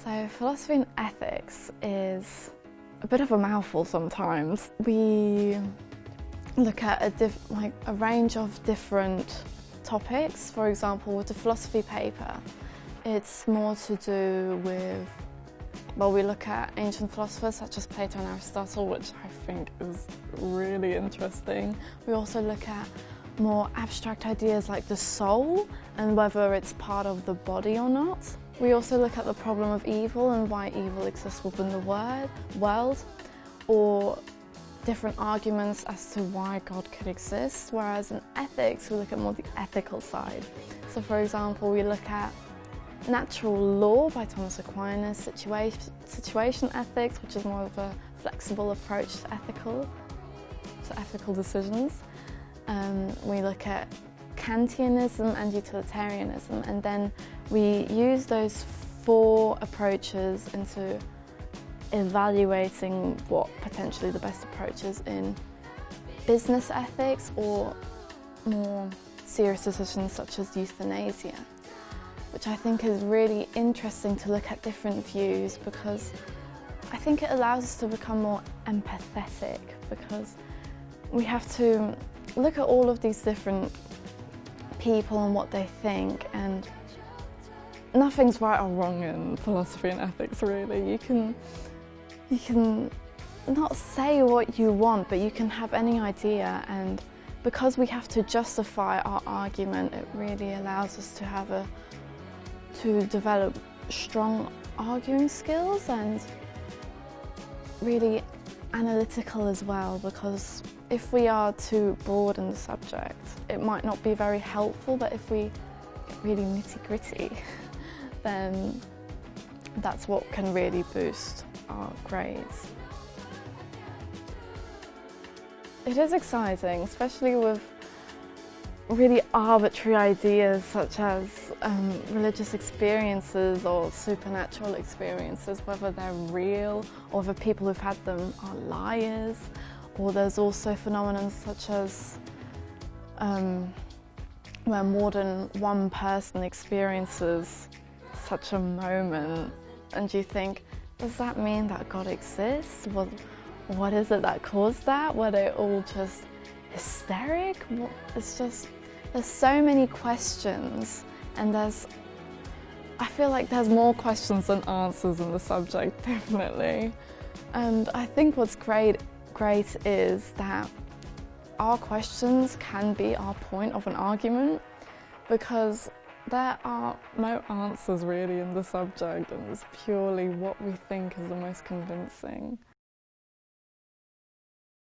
So philosophy and ethics is a bit of a mouthful sometimes. We look at a range of different topics. For example, with the philosophy paper, it's more to do with, well, we look at ancient philosophers such as Plato and Aristotle, which I think is really interesting. We also look at more abstract ideas like the soul and whether it's part of the body or not. We also look at the problem of evil and why evil exists within the world, or different arguments as to why God could exist, whereas in ethics we look at more the ethical side. So for example, we look at natural law by Thomas Aquinas, situation ethics, which is more of a flexible approach to ethical decisions. We look at Kantianism and utilitarianism, and then we use those four approaches into evaluating what potentially the best approach is in business ethics or more serious decisions such as euthanasia, which I think is really interesting to look at different views, because I think it allows us to become more empathetic, because we have to look at all of these different people and what they think, and nothing's right or wrong in philosophy and ethics really. You can not say what you want, but you can have any idea, and because we have to justify our argument, it really allows us to develop strong arguing skills and really analytical as well, because if we are too broad in the subject, it might not be very helpful, but if we get really nitty-gritty, then that's what can really boost our grades. It is exciting, especially with really arbitrary ideas such as religious experiences or supernatural experiences, whether they're real or whether people who've had them are liars. Or there's also phenomena such as where more than one person experiences such a moment, and you think, does that mean that God exists? What is it that caused that? Were they all just hysteric? It's just, there's so many questions, and I feel like there's more questions than answers in the subject, definitely. And I think what's great is that our questions can be our point of an argument, because there are no answers really in the subject, and it's purely what we think is the most convincing.